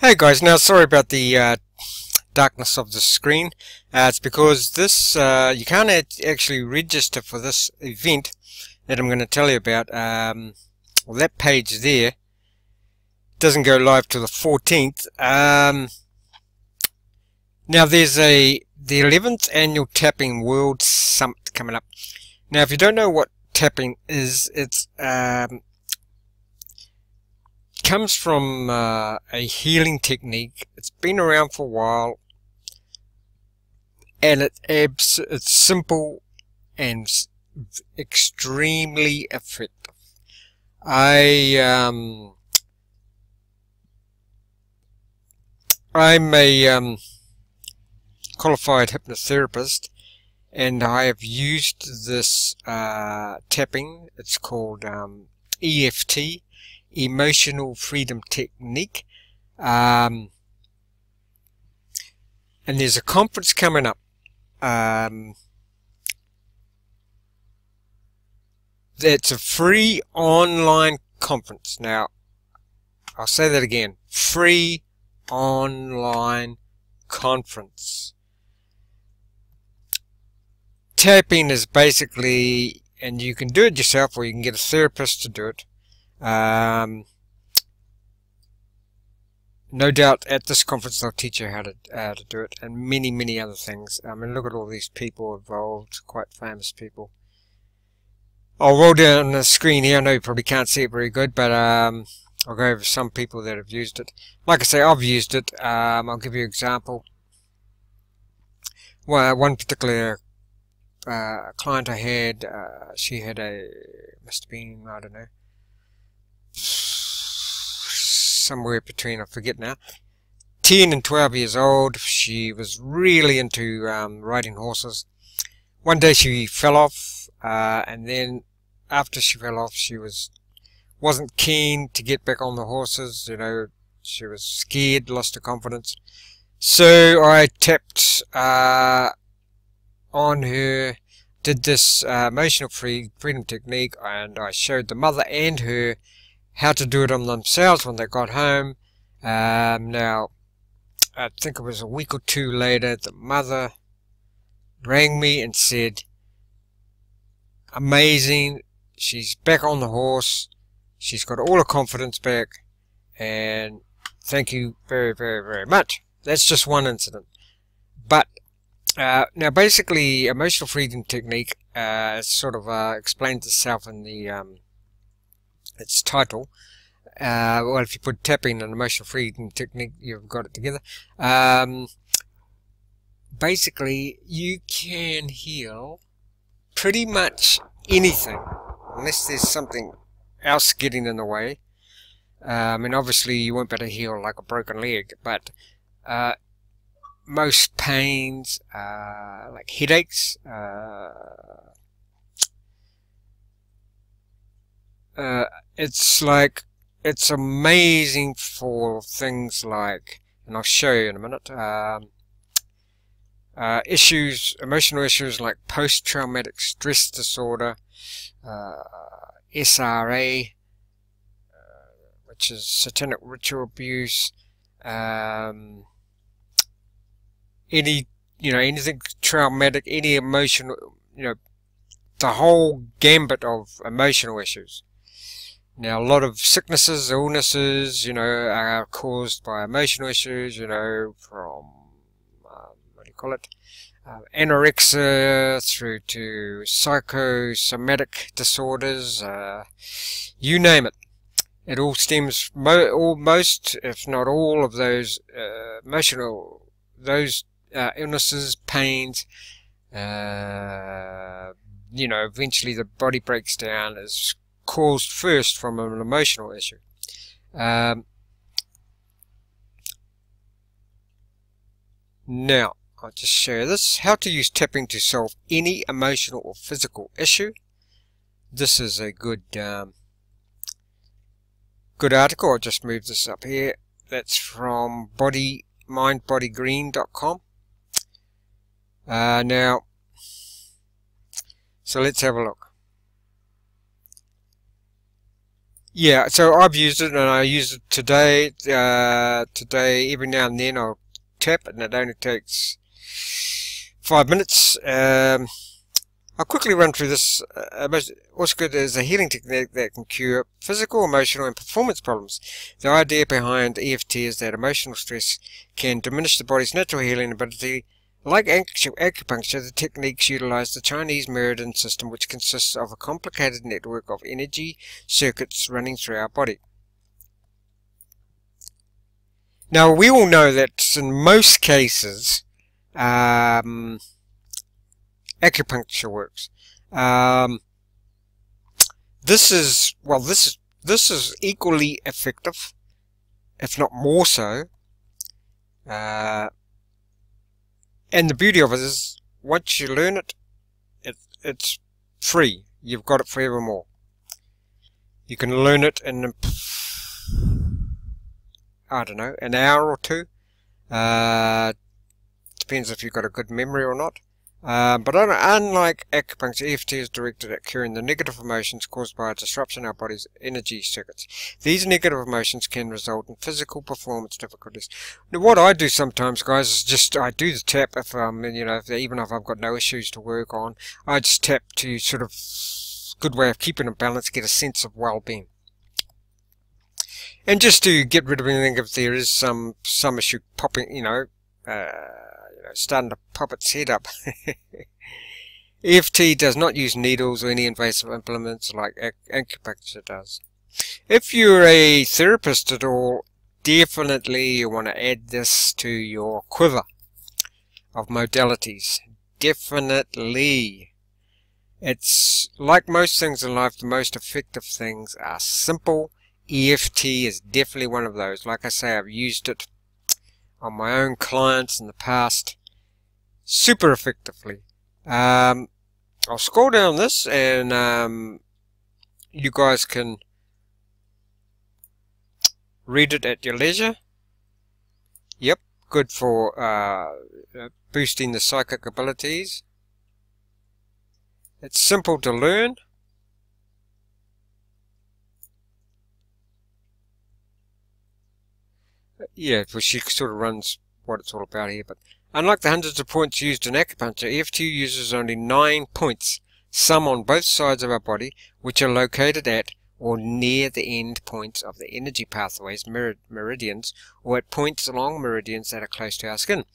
Hey guys, now sorry about the darkness of the screen. It's because this you can't actually register for this event that I'm going to tell you about. Well, that page there doesn't go live till the 14th. Now there's the 11th annual Tapping World Summit coming up. Now if you don't know what tapping is, it's comes from a healing technique. It's been around for a while, and it's simple and extremely effective. I'm a qualified hypnotherapist, and I have used this tapping. It's called EFT, Emotional Freedom Technique, and there's a conference coming up. It's a free online conference. Now I'll say that again, free online conference. Tapping is basically, and you can do it yourself or you can get a therapist to do it. No doubt at this conference they'll teach you how to do it, and many other things. I mean, look at all these people involved, quite famous people. I'll roll down the screen here. I know you probably can't see it very good, but I'll go over some people that have used it. Like I say, I've used it. I'll give you an example. Well, one particular client I had, she had must have been, I don't know, somewhere between, I forget now, 10 and 12 years old. She was really into riding horses. One day she fell off, and then after she fell off, she wasn't keen to get back on the horses. You know, she was scared, lost her confidence. So I tapped on her, did this emotional freedom technique, and I showed the mother and her how to do it on themselves when they got home. Now, I think it was a week or two later, the mother rang me and said, amazing, she's back on the horse, she's got all her confidence back, and thank you very much. That's just one incident. But now basically emotional freedom technique sort of explains itself in the its title. Well, if you put tapping and emotional freedom technique, you've got it together. Basically, you can heal pretty much anything, unless there's something else getting in the way. And obviously you won't be able to heal like a broken leg, but most pains, like headaches, it's amazing for things like, and I'll show you in a minute, emotional issues like post-traumatic stress disorder, SRA, which is satanic ritual abuse, anything traumatic, any emotional, the whole gambit of emotional issues. Now, a lot of sicknesses, illnesses, are caused by emotional issues, from, what do you call it, anorexia through to psychosomatic disorders, you name it. It all stems, most, if not all of those illnesses, pains, eventually the body breaks down, is caused first from an emotional issue. Now, I'll just show you this. How to use tapping to solve any emotional or physical issue. This is a good article. I'll just move this up here. That's from mindbodygreen.com. Now, so let's have a look. Yeah, so I've used it, and I use it today. Today, every now and then I'll tap, and it only takes 5 minutes. I'll quickly run through this. What's good is a healing technique that can cure physical, emotional, and performance problems. The idea behind EFT is that emotional stress can diminish the body's natural healing ability. Like acupuncture, the techniques utilize the Chinese meridian system, which consists of a complicated network of energy circuits running through our body. Now, we all know that in most cases, acupuncture works. This is equally effective, if not more so. And the beauty of it is, once you learn it, it's free. You've got it forevermore. You can learn it in, I don't know, an hour or two. Depends if you've got a good memory or not. But unlike acupuncture, EFT is directed at curing the negative emotions caused by a disruption in our body's energy circuits. These negative emotions can result in physical performance difficulties. Now, what I do sometimes, guys, is just I do the tap if even if I've got no issues to work on. I just tap to sort of good way of keeping it balanced, get a sense of well-being, and just to get rid of anything if there is some issue popping, starting to pop its head up. EFT does not use needles or any invasive implements like acupuncture does. If you're a therapist at all, definitely you want to add this to your quiver of modalities. Definitely. It's like most things in life, the most effective things are simple. EFT is definitely one of those. Like I say, I've used it on my own clients in the past super effectively. I'll scroll down this, and you guys can read it at your leisure. Yep, good for boosting the psychic abilities. It's simple to learn. Yeah, well, she sort of runs what it's all about here. But unlike the hundreds of points used in acupuncture, EFT uses only 9 points, some on both sides of our body, which are located at or near the end points of the energy pathways, meridians, or at points along meridians that are close to our skin.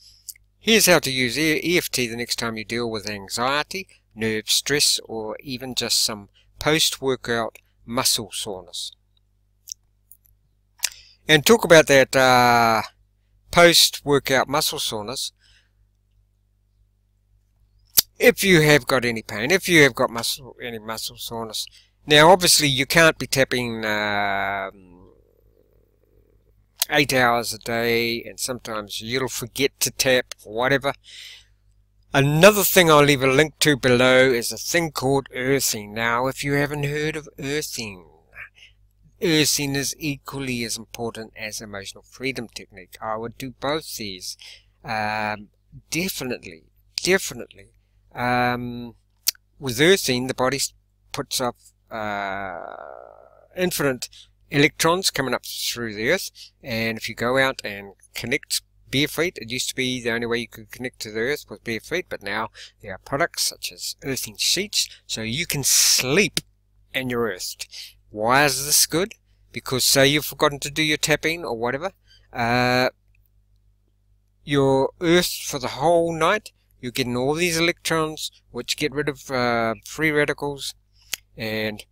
Here's how to use EFT the next time you deal with anxiety, nerve stress, or even just some post-workout muscle soreness. And talk about that post-workout muscle soreness. If you have got any pain, if you have got any muscle soreness, now obviously you can't be tapping 8 hours a day, and sometimes you'll forget to tap or whatever. Another thing I'll leave a link to below is a thing called earthing. Now, if you haven't heard of earthing, earthing is equally as important as emotional freedom technique. I would do both these. Definitely. With earthing, the body puts up infinite electrons coming up through the earth, and if you go out and connect bare feet, it used to be the only way you could connect to the earth was bare feet, but now there are products such as earthing sheets, so you can sleep and you're earthed. Why is this good? Because say you've forgotten to do your tapping or whatever, you're earthed for the whole night. You're getting all these electrons which get rid of free radicals, and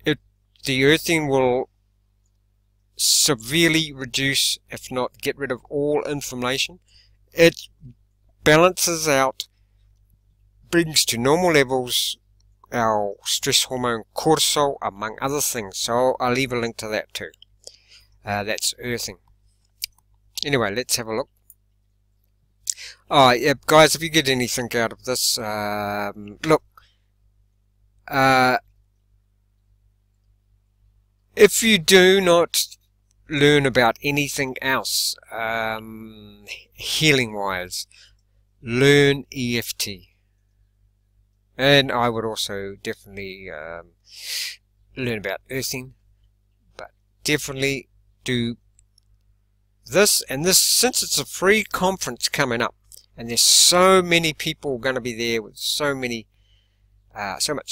the earthing will severely reduce, if not get rid of, all inflammation. It balances out, brings to normal levels our stress hormone cortisol, among other things. So I'll leave a link to that too. That's earthing. Anyway, let's have a look. Yeah, guys, if you get anything out of this, look, if you do not learn about anything else, healing-wise, learn EFT. And I would also definitely learn about earthing, but definitely do this. And this, since it's a free conference coming up, and there's so many people going to be there with so much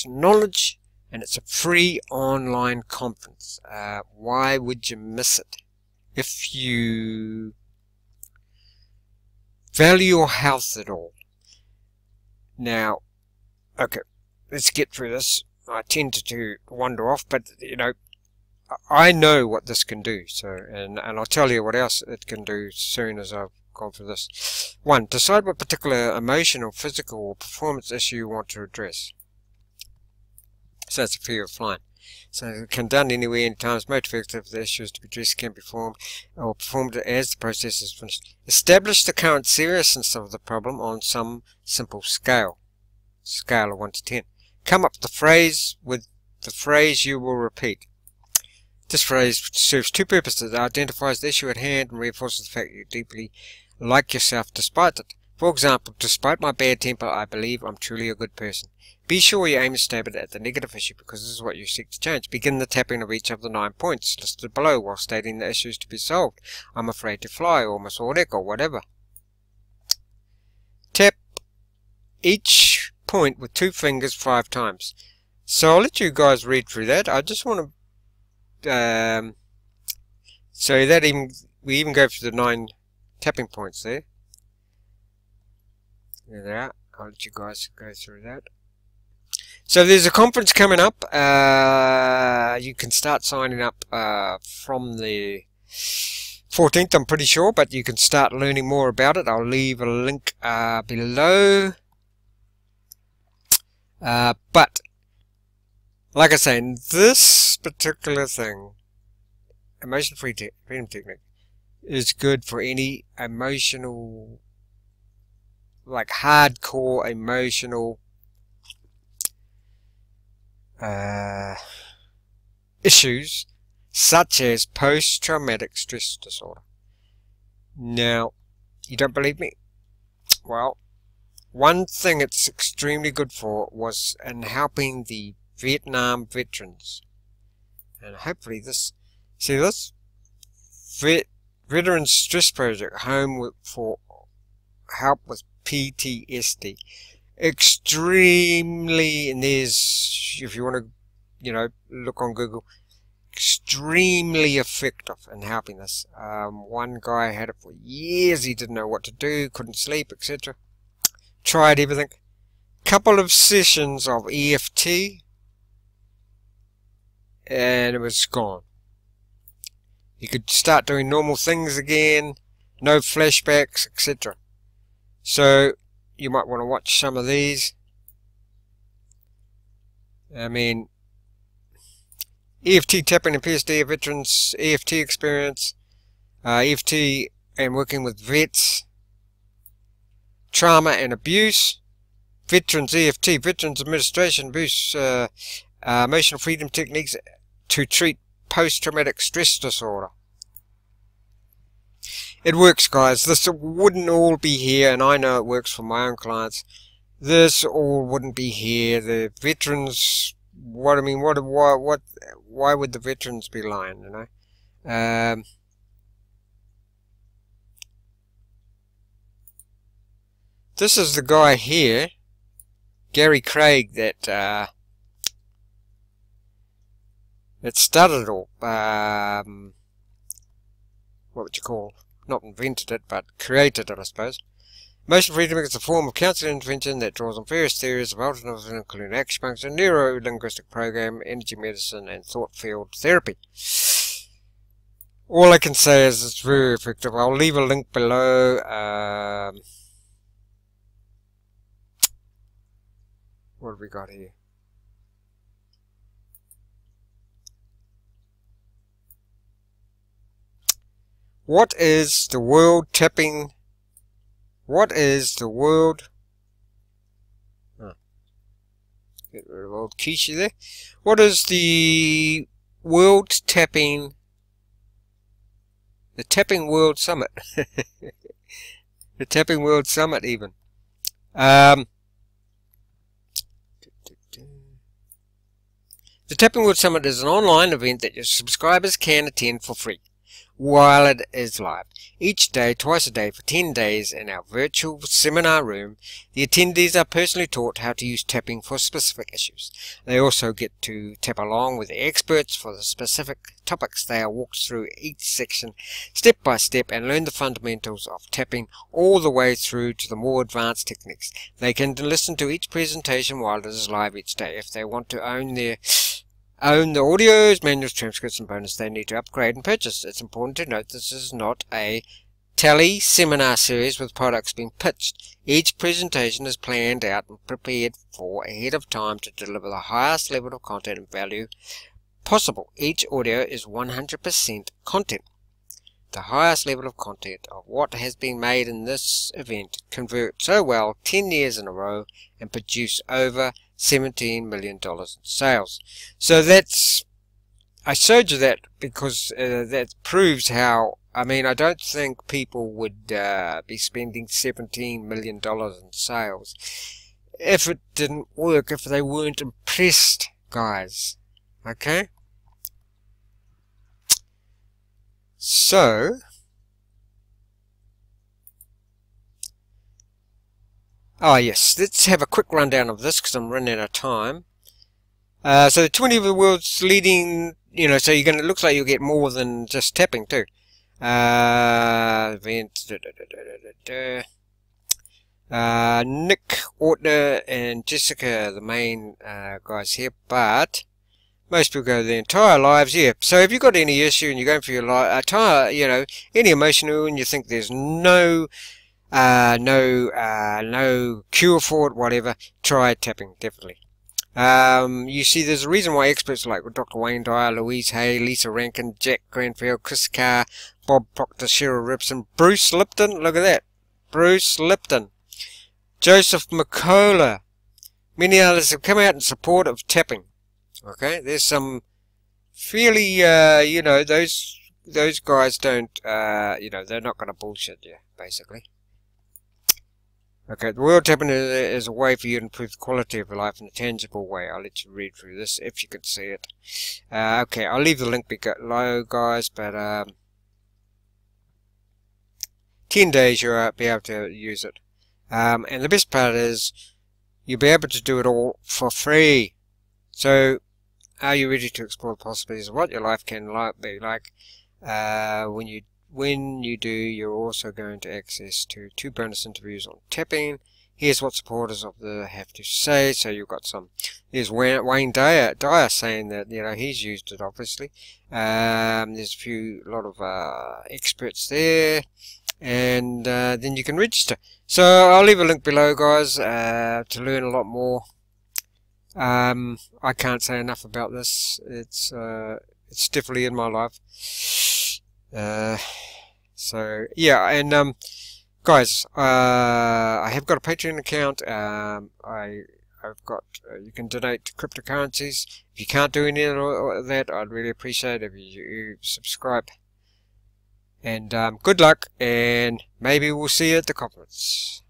knowledge, and it's a free online conference, why would you miss it? If you value your health at all. Now, okay, let's get through this. I tend to wander off, but you know, I know what this can do. So, and I'll tell you what else it can do soon as I've gone through this. 1. Decide what particular emotional, physical, or performance issue you want to address. So that's a fear of flying. So it can be done anywhere, anytime. It's most effective. The issues to be addressed can be performed as the process is finished. Establish the current seriousness of the problem on some simple scale of 1 to 10. Come up with the phrase you will repeat. This phrase serves two purposes. It identifies the issue at hand and reinforces the fact that you deeply like yourself despite it. For example, despite my bad temper, I believe I'm truly a good person. Be sure you aim to stab it at the negative issue, because this is what you seek to change. Begin the tapping of each of the 9 points listed below while stating the issues to be solved. I'm afraid to fly, or Masoric, or whatever. Tap each point with 2 fingers 5 times. So I'll let you guys read through that. I just want to so that we even go through the 9 tapping points there. There they are. I'll let you guys go through that. So there's a conference coming up. You can start signing up from the 14th, I'm pretty sure, but you can start learning more about it. I'll leave a link below. But like I say, in this particular thing, emotion freedom technique is good for any emotional, like hardcore emotional issues such as post-traumatic stress disorder. Now, you don't believe me? Well, one thing it's extremely good for was in helping the Vietnam veterans. And hopefully this Veterans Stress Project, Home for Help with PTSD. Extremely, and there's, if you want to, you know, look on Google, extremely effective in helping this. One guy had it for years. He didn't know what to do, couldn't sleep, etc. Tried everything. Couple of sessions of EFT, and it was gone. He could start doing normal things again, no flashbacks, etc. So you might want to watch some of these. I mean, EFT tapping and PTSD veterans, EFT experience, EFT and working with vets, trauma and abuse, veterans EFT, veterans administration abuse, emotional freedom techniques to treat post-traumatic stress disorder. It works, guys. This wouldn't all be here, and I know it works for my own clients. This all wouldn't be here. The veterans, why would the veterans be lying, you know? This is the guy here, Gary Craig, that started it all. What would you call? Not invented it, but created it, I suppose. Emotional freedom is a form of counseling intervention that draws on various theories of alternatives, including acupuncture, neuro-linguistic program, energy medicine, and thought field therapy. All I can say is it's very effective. I'll leave a link below. What have we got here? What is the world tapping? What is the world? Get rid of old Keisha there. What is the world tapping? The Tapping World Summit. The Tapping World Summit, even. The Tapping World Summit is an online event that your subscribers can attend for free while it is live. Each day, twice a day, for 10 days in our virtual seminar room, the attendees are personally taught how to use tapping for specific issues. They also get to tap along with the experts for the specific topics. They are walked through each section step by step and learn the fundamentals of tapping all the way through to the more advanced techniques. They can listen to each presentation while it is live each day. If they want to own the audios, manuals, transcripts, and bonus, they need to upgrade and purchase. It's important to note this is not a tele-seminar series with products being pitched. Each presentation is planned out and prepared for ahead of time to deliver the highest level of content and value possible. Each audio is 100% content. The highest level of content of what has been made in this event convert so well 10 years in a row and produce over $17 million in sales. So I showed you that because that proves how, I don't think people would be spending $17 million in sales if it didn't work, if they weren't impressed, guys. Okay? So, yes, let's have a quick rundown of this because I'm running out of time. So 20 of the world's leading, so you're going to, looks like you'll get more than just tapping too. Event, Nick, Ortner, and Jessica, the main guys here, but most people go their entire lives, yeah. So if you've got any issue and you're going for your entire, any emotional, and you think there's no cure for it, whatever, try tapping, definitely. You see, there's a reason why experts like Dr. Wayne Dyer, Louise Hay, Lisa Rankin, Jack Granfield, Chris Carr, Bob Proctor, Cheryl Ripson, Bruce Lipton, look at that, Bruce Lipton, Joseph McCullough, many others have come out in support of tapping. Okay, there's some fairly, those guys don't, they're not going to bullshit you, basically. Okay, the world tapping is a way for you to improve the quality of your life in a tangible way. I'll let you read through this if you can see it. Okay, I'll leave the link below, guys, but 10 days you'll be able to use it. And the best part is you'll be able to do it all for free. So, are you ready to explore the possibilities of what your life can be like? When you do, you're also going to access to 2 bonus interviews on tapping. Here's what supporters of the have to say. So you've got some. There's Wayne Dyer saying that he's used it, obviously. There's a lot of experts there, and then you can register. So I'll leave a link below, guys, to learn a lot more. I can't say enough about this. It's definitely in my life. So yeah, and guys, I have got a Patreon account. I've got you can donate to cryptocurrencies. If you can't do any of that, I'd really appreciate it if you subscribe. And good luck, and maybe we'll see you at the conference.